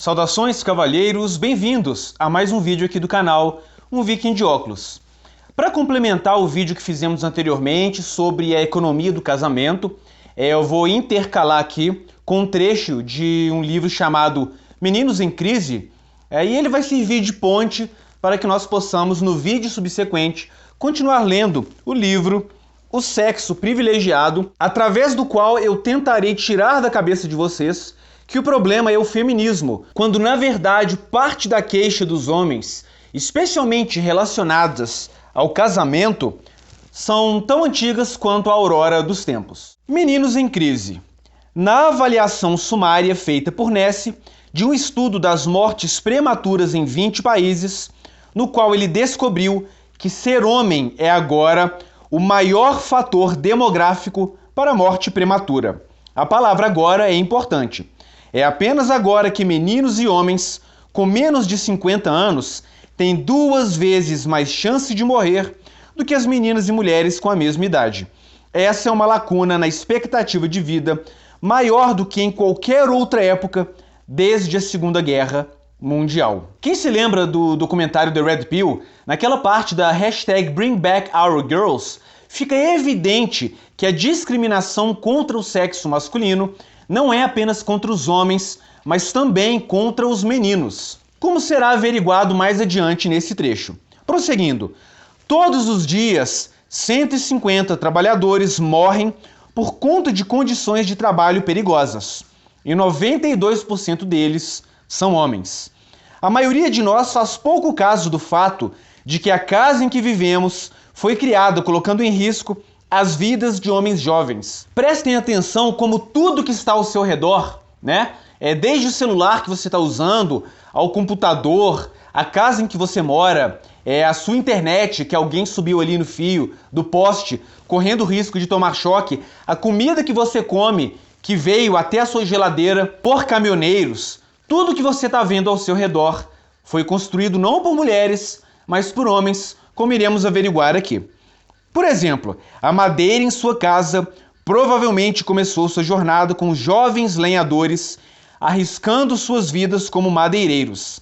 Saudações, cavalheiros, bem-vindos a mais um vídeo aqui do canal, um Viking de Óculos. Para complementar o vídeo que fizemos anteriormente sobre a economia do casamento, eu vou intercalar aqui com um trecho de um livro chamado Meninos em Crise, e ele vai servir de ponte para que nós possamos, no vídeo subsequente, continuar lendo o livro O Sexo Privilegiado, através do qual eu tentarei tirar da cabeça de vocês que o problema é o feminismo, quando na verdade parte da queixa dos homens, especialmente relacionadas ao casamento, são tão antigas quanto a aurora dos tempos. Meninos em Crise. Na avaliação sumária feita por Nesse de um estudo das mortes prematuras em 20 países, no qual ele descobriu que ser homem é agora o maior fator demográfico para a morte prematura. A palavra agora é importante. É apenas agora que meninos e homens com menos de 50 anos têm 2 vezes mais chance de morrer do que as meninas e mulheres com a mesma idade. Essa é uma lacuna na expectativa de vida maior do que em qualquer outra época desde a Segunda Guerra Mundial. Quem se lembra do documentário The Red Pill, naquela parte da hashtag Bring Back Our Girls, fica evidente que a discriminação contra o sexo masculino não é apenas contra os homens, mas também contra os meninos, como será averiguado mais adiante nesse trecho. Prosseguindo, todos os dias, 150 trabalhadores morrem por conta de condições de trabalho perigosas, e 92% deles são homens. A maioria de nós faz pouco caso do fato de que a casa em que vivemos foi criada colocando em risco as vidas de homens jovens. Prestem atenção como tudo que está ao seu redor, desde o celular que você está usando, ao computador, a casa em que você mora, a sua internet que alguém subiu ali no fio do poste, correndo o risco de tomar choque, a comida que você come, que veio até a sua geladeira por caminhoneiros, tudo que você está vendo ao seu redor foi construído não por mulheres, mas por homens, como iremos averiguar aqui. Por exemplo, a madeira em sua casa provavelmente começou sua jornada com jovens lenhadores arriscando suas vidas como madeireiros.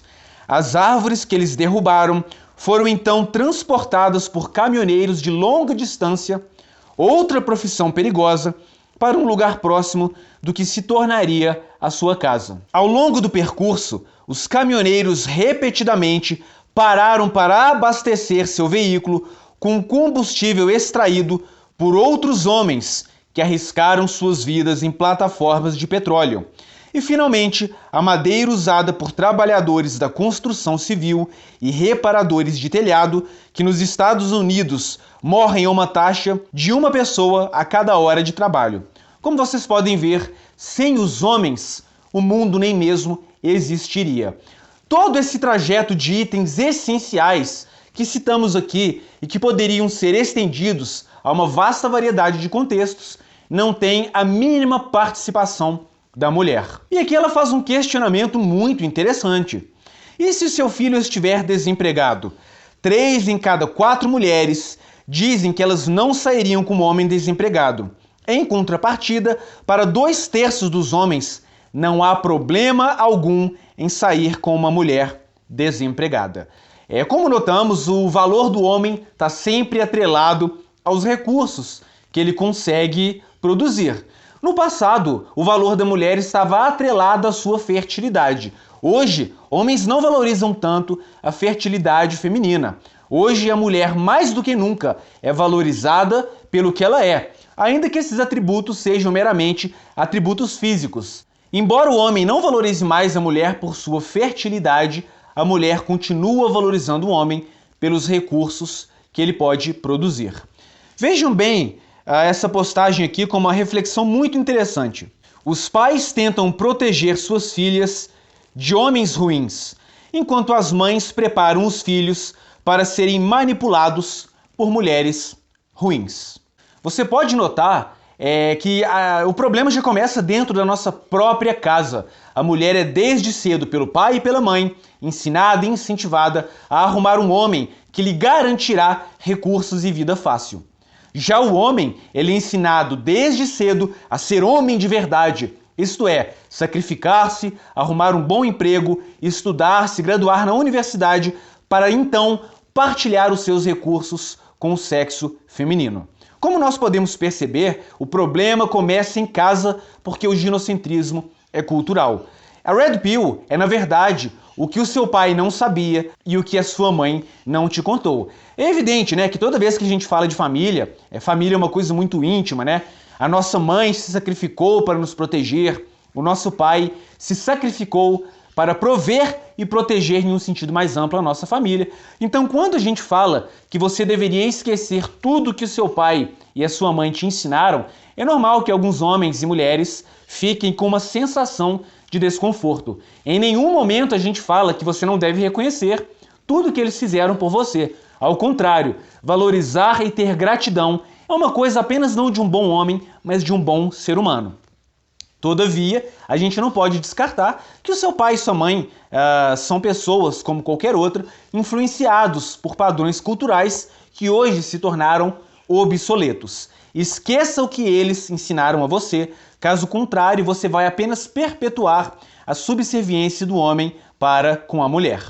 As árvores que eles derrubaram foram então transportadas por caminhoneiros de longa distância, outra profissão perigosa, para um lugar próximo do que se tornaria a sua casa. Ao longo do percurso, os caminhoneiros repetidamente pararam para abastecer seu veículo com combustível extraído por outros homens que arriscaram suas vidas em plataformas de petróleo. E, finalmente, a madeira usada por trabalhadores da construção civil e reparadores de telhado, que nos Estados Unidos morrem a uma taxa de 1 pessoa a cada hora de trabalho. Como vocês podem ver, sem os homens, o mundo nem mesmo existiria. Todo esse trajeto de itens essenciais que citamos aqui e que poderiam ser estendidos a uma vasta variedade de contextos, não tem a mínima participação da mulher. E aqui ela faz um questionamento muito interessante. E se seu filho estiver desempregado? 3 em cada 4 mulheres dizem que elas não sairiam com um homem desempregado. Em contrapartida, para 2/3 dos homens, não há problema algum em sair com uma mulher desempregada. Como notamos, o valor do homem está sempre atrelado aos recursos que ele consegue produzir. No passado, o valor da mulher estava atrelado à sua fertilidade. Hoje, homens não valorizam tanto a fertilidade feminina. Hoje, a mulher, mais do que nunca, é valorizada pelo que ela é, ainda que esses atributos sejam meramente atributos físicos. Embora o homem não valorize mais a mulher por sua fertilidade, a mulher continua valorizando o homem pelos recursos que ele pode produzir. Vejam bem essa postagem aqui como uma reflexão muito interessante. Os pais tentam proteger suas filhas de homens ruins, enquanto as mães preparam os filhos para serem manipulados por mulheres ruins. Você pode notar que o problema já começa dentro da nossa própria casa. A mulher é desde cedo, pelo pai e pela mãe, ensinada e incentivada a arrumar um homem que lhe garantirá recursos e vida fácil. Já o homem, ele é ensinado desde cedo a ser homem de verdade, Isto é, sacrificar-se, arrumar um bom emprego, estudar, se graduar na universidade, para então partilhar os seus recursos com o sexo feminino. Como nós podemos perceber, o problema começa em casa porque o ginocentrismo é cultural. A Red Pill é, na verdade, o que o seu pai não sabia e o que a sua mãe não te contou. É evidente, né, que toda vez que a gente fala de família, família é uma coisa muito íntima, né? A nossa mãe se sacrificou para nos proteger, o nosso pai se sacrificou para prover e proteger em um sentido mais amplo a nossa família. Então, quando a gente fala que você deveria esquecer tudo que o seu pai e a sua mãe te ensinaram, é normal que alguns homens e mulheres fiquem com uma sensação de desconforto. Em nenhum momento a gente fala que você não deve reconhecer tudo que eles fizeram por você. Ao contrário, valorizar e ter gratidão é uma coisa apenas não de um bom homem, mas de um bom ser humano. Todavia, a gente não pode descartar que o seu pai e sua mãe são pessoas, como qualquer outra, influenciados por padrões culturais que hoje se tornaram obsoletos. Esqueça o que eles ensinaram a você, caso contrário, você vai apenas perpetuar a subserviência do homem para com a mulher.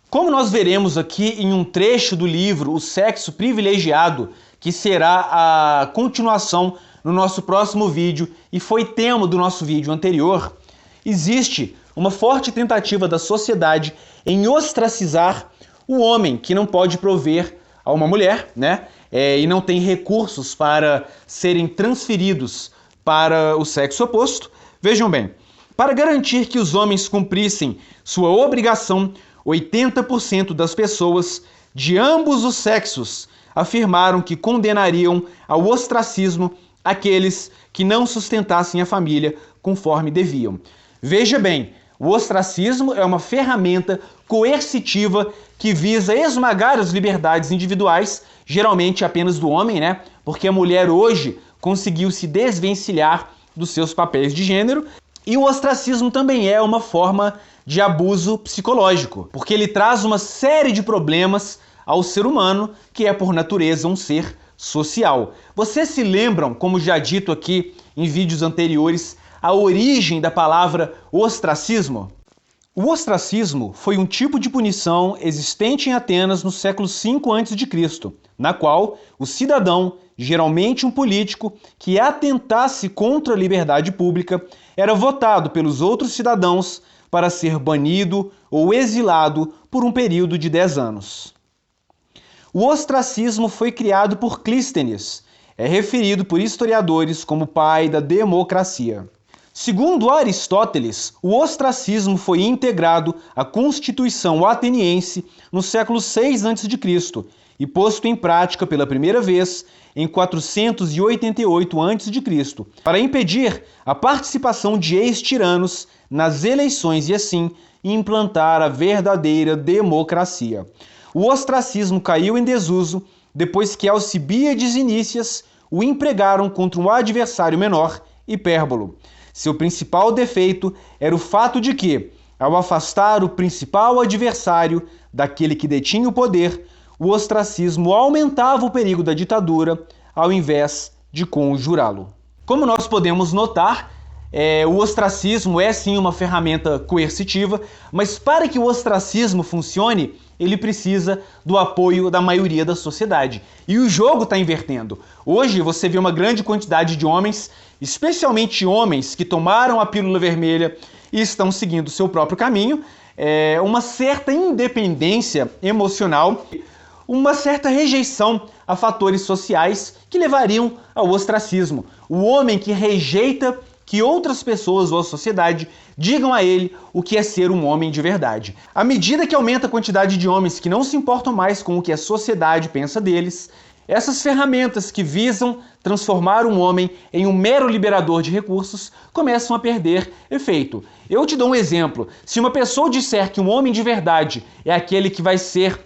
Como nós veremos aqui em um trecho do livro O Sexo Privilegiado, que será a continuação no nosso próximo vídeo e foi tema do nosso vídeo anterior, existe uma forte tentativa da sociedade em ostracizar o homem que não pode prover a uma mulher, né? E não tem recursos para serem transferidos para o sexo oposto. Vejam bem, para garantir que os homens cumprissem sua obrigação, 80% das pessoas de ambos os sexos afirmaram que condenariam ao ostracismo aqueles que não sustentassem a família conforme deviam. Veja bem, o ostracismo é uma ferramenta coercitiva que visa esmagar as liberdades individuais, geralmente apenas do homem, né? Porque a mulher hoje conseguiu se desvencilhar dos seus papéis de gênero. E o ostracismo também é uma forma de abuso psicológico, porque ele traz uma série de problemas ao ser humano, que é por natureza um ser social. Vocês se lembram, como já dito aqui em vídeos anteriores, a origem da palavra ostracismo? O ostracismo foi um tipo de punição existente em Atenas no século V a.C., na qual o cidadão, geralmente um político, que atentasse contra a liberdade pública, era votado pelos outros cidadãos para ser banido ou exilado por um período de 10 anos. O ostracismo foi criado por Clístenes, é referido por historiadores como pai da democracia. Segundo Aristóteles, o ostracismo foi integrado à Constituição ateniense no século VI a.C. e posto em prática pela primeira vez em 488 a.C., para impedir a participação de ex-tiranos nas eleições e assim implantar a verdadeira democracia. O ostracismo caiu em desuso depois que Alcibíades e Nícias o empregaram contra um adversário menor, Hipérbolo. Seu principal defeito era o fato de que, ao afastar o principal adversário daquele que detinha o poder, o ostracismo aumentava o perigo da ditadura, ao invés de conjurá-lo. Como nós podemos notar, o ostracismo é sim uma ferramenta coercitiva, mas para que o ostracismo funcione, ele precisa do apoio da maioria da sociedade. E o jogo está invertendo. Hoje você vê uma grande quantidade de homens, especialmente homens que tomaram a pílula vermelha e estão seguindo o seu próprio caminho, uma certa independência emocional, uma certa rejeição a fatores sociais que levariam ao ostracismo. O homem que rejeita que outras pessoas ou a sociedade digam a ele o que é ser um homem de verdade. À medida que aumenta a quantidade de homens que não se importam mais com o que a sociedade pensa deles, essas ferramentas que visam transformar um homem em um mero liberador de recursos começam a perder efeito. Eu te dou um exemplo. Se uma pessoa disser que um homem de verdade é aquele que vai ser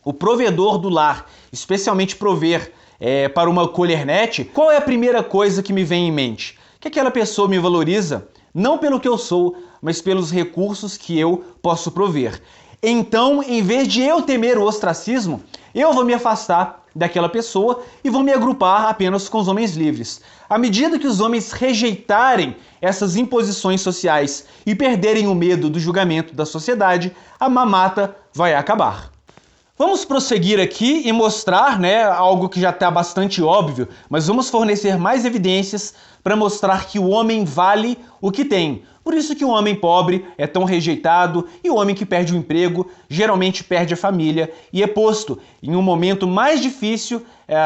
o provedor do lar, especialmente prover para uma colhernete, qual é a primeira coisa que me vem em mente? Que aquela pessoa me valoriza não pelo que eu sou, mas pelos recursos que eu posso prover. Então, em vez de eu temer o ostracismo, eu vou me afastar daquela pessoa e vou me agrupar apenas com os homens livres. À medida que os homens rejeitarem essas imposições sociais e perderem o medo do julgamento da sociedade, a mamata vai acabar. Vamos prosseguir aqui e mostrar, algo que já está bastante óbvio, mas vamos fornecer mais evidências para mostrar que o homem vale o que tem. Por isso que o homem pobre é tão rejeitado e o homem que perde o emprego geralmente perde a família e é posto em um momento mais difícil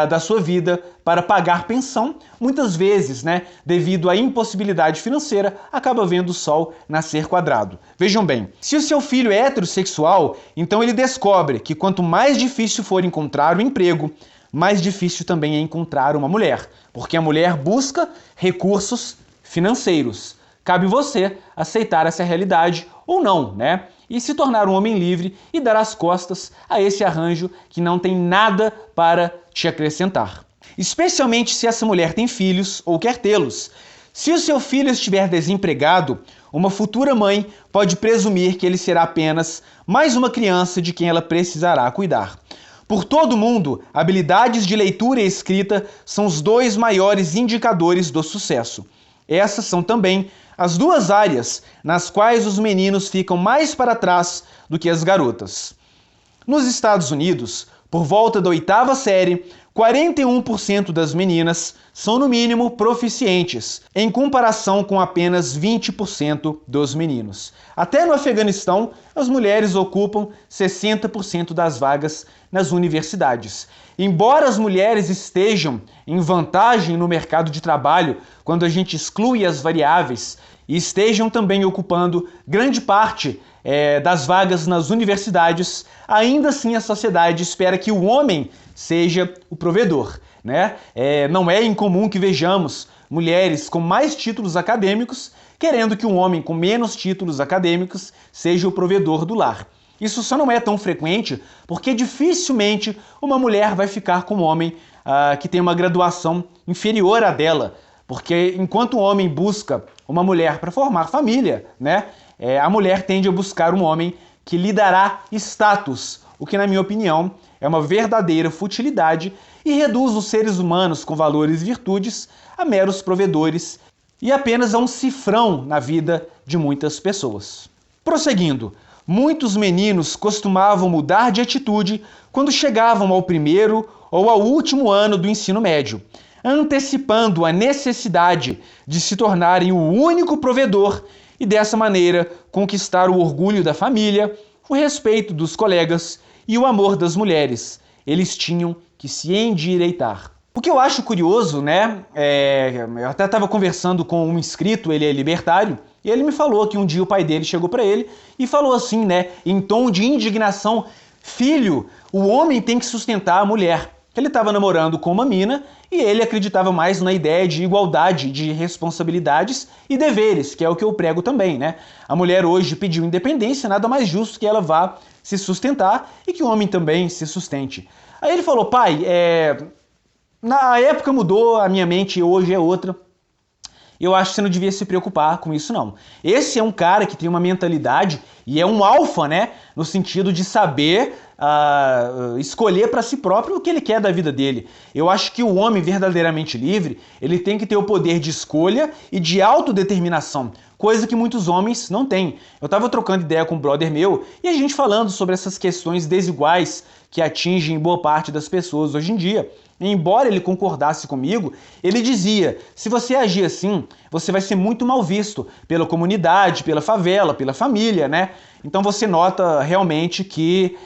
da sua vida para pagar pensão. Muitas vezes, devido à impossibilidade financeira, acaba vendo o sol nascer quadrado. Vejam bem, se o seu filho é heterossexual, então ele descobre que quanto mais difícil for encontrar o emprego, mais difícil também é encontrar uma mulher, porque a mulher busca recursos financeiros. Cabe você aceitar essa realidade ou não, e se tornar um homem livre e dar as costas a esse arranjo que não tem nada para te acrescentar. Especialmente se essa mulher tem filhos ou quer tê-los. Se o seu filho estiver desempregado, uma futura mãe pode presumir que ele será apenas mais uma criança de quem ela precisará cuidar. Por todo o mundo, habilidades de leitura e escrita são os dois maiores indicadores do sucesso. Essas são também as duas áreas nas quais os meninos ficam mais para trás do que as garotas. Nos Estados Unidos, por volta da 8ª série, 41% das meninas são no mínimo proficientes, em comparação com apenas 20% dos meninos. Até no Afeganistão, as mulheres ocupam 60% das vagas nas universidades. Embora as mulheres estejam em vantagem no mercado de trabalho quando a gente exclui as variáveis, e estejam também ocupando grande parte das vagas nas universidades, ainda assim a sociedade espera que o homem seja o provedor. Não é incomum que vejamos mulheres com mais títulos acadêmicos querendo que um homem com menos títulos acadêmicos seja o provedor do lar. Isso só não é tão frequente porque dificilmente uma mulher vai ficar com um homem que tem uma graduação inferior à dela. Porque enquanto o homem busca uma mulher para formar família, a mulher tende a buscar um homem que lhe dará status, o que, na minha opinião, é uma verdadeira futilidade e reduz os seres humanos com valores e virtudes a meros provedores e apenas a um cifrão na vida de muitas pessoas. Prosseguindo, muitos meninos costumavam mudar de atitude quando chegavam ao primeiro ou ao último ano do ensino médio, antecipando a necessidade de se tornarem o único provedor e dessa maneira conquistar o orgulho da família, o respeito dos colegas e o amor das mulheres. Eles tinham que se endireitar. O que eu acho curioso, eu até estava conversando com um inscrito, ele é libertário, e ele me falou que um dia o pai dele chegou para ele e falou assim, em tom de indignação: filho, o homem tem que sustentar a mulher. Ele estava namorando com uma mina e ele acreditava mais na ideia de igualdade de responsabilidades e deveres, que é o que eu prego também, A mulher hoje pediu independência, nada mais justo que ela vá se sustentar e que o homem também se sustente. Aí ele falou: pai, na época mudou, a minha mente hoje é outra. Eu acho que você não devia se preocupar com isso, não. Esse é um cara que tem uma mentalidade e é um alfa, no sentido de saber escolher para si próprio o que ele quer da vida dele. Eu acho que o homem verdadeiramente livre, ele tem que ter o poder de escolha e de autodeterminação, coisa que muitos homens não têm. Eu estava trocando ideia com um brother meu e a gente falando sobre essas questões desiguais que atingem boa parte das pessoas hoje em dia. Embora ele concordasse comigo, ele dizia: se você agir assim, você vai ser muito mal visto pela comunidade, pela favela, pela família, Então você nota realmente que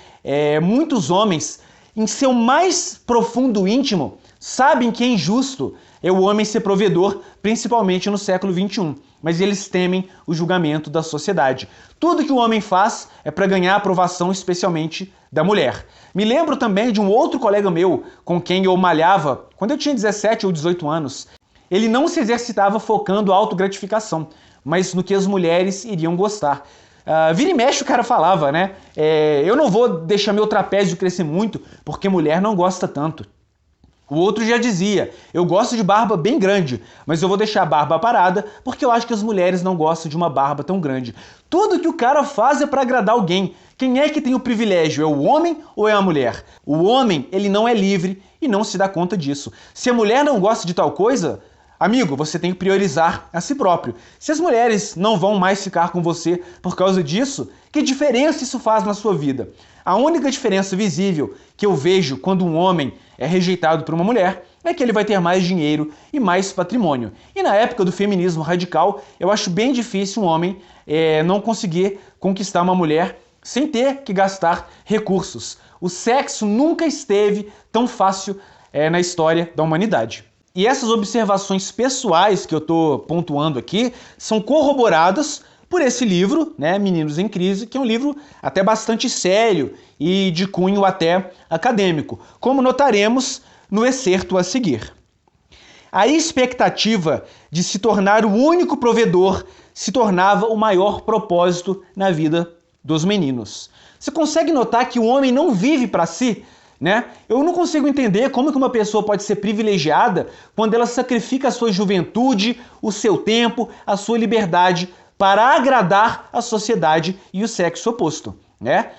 muitos homens, em seu mais profundo íntimo, sabem que é injusto o homem ser provedor, principalmente no século XXI. Mas eles temem o julgamento da sociedade. Tudo que o homem faz é para ganhar a aprovação, especialmente da mulher. Me lembro também de um outro colega meu, com quem eu malhava, quando eu tinha 17 ou 18 anos. Ele não se exercitava focando a autogratificação, mas no que as mulheres iriam gostar. Vira e mexe o cara falava, eu não vou deixar meu trapézio crescer muito, porque mulher não gosta tanto. O outro já dizia: eu gosto de barba bem grande, mas eu vou deixar a barba parada porque eu acho que as mulheres não gostam de uma barba tão grande. Tudo que o cara faz é para agradar alguém. Quem é que tem o privilégio? É o homem ou é a mulher? O homem, ele não é livre e não se dá conta disso. Se a mulher não gosta de tal coisa, amigo, você tem que priorizar a si próprio. Se as mulheres não vão mais ficar com você por causa disso, que diferença isso faz na sua vida? A única diferença visível que eu vejo quando um homem é rejeitado por uma mulher é que ele vai ter mais dinheiro e mais patrimônio. E na época do feminismo radical, eu acho bem difícil um homem não conseguir conquistar uma mulher sem ter que gastar recursos. O sexo nunca esteve tão fácil na história da humanidade. E essas observações pessoais que eu estou pontuando aqui são corroboradas por esse livro, né, Meninos em Crise, que é um livro até bastante sério e de cunho até acadêmico, como notaremos no excerto a seguir. A expectativa de se tornar o único provedor se tornava o maior propósito na vida dos meninos. Você consegue notar que o homem não vive para si, né? Eu não consigo entender como que uma pessoa pode ser privilegiada quando ela sacrifica a sua juventude, o seu tempo, a sua liberdade para agradar a sociedade e o sexo oposto, né?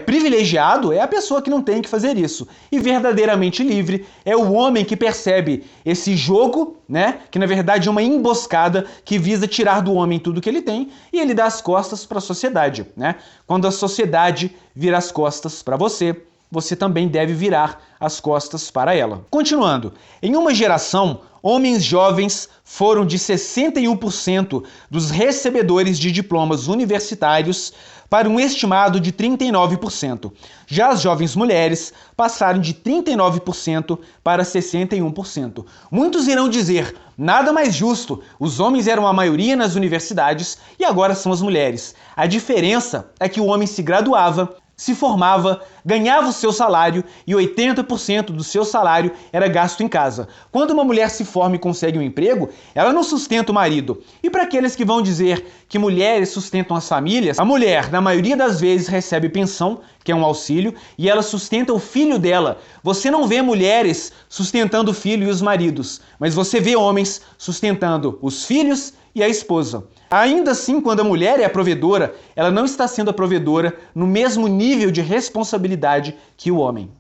Privilegiado é a pessoa que não tem que fazer isso. E verdadeiramente livre é o homem que percebe esse jogo, né? Que na verdade é uma emboscada que visa tirar do homem tudo que ele tem e ele dá as costas para a sociedade, né? Quando a sociedade vira as costas para você, você também deve virar as costas para ela. Continuando, em uma geração, homens jovens foram de 61% dos recebedores de diplomas universitários para um estimado de 39%. Já as jovens mulheres passaram de 39% para 61%. Muitos irão dizer, nada mais justo, os homens eram a maioria nas universidades e agora são as mulheres. A diferença é que o homem se graduava, se formava, ganhava o seu salário e 80% do seu salário era gasto em casa. Quando uma mulher se forma e consegue um emprego, ela não sustenta o marido. E para aqueles que vão dizer que mulheres sustentam as famílias, a mulher, na maioria das vezes, recebe pensão, que é um auxílio, e ela sustenta o filho dela. Você não vê mulheres sustentando o filho e os maridos, mas você vê homens sustentando os filhos e a esposa. Ainda assim, quando a mulher é a provedora, ela não está sendo a provedora no mesmo nível de responsabilidade que o homem.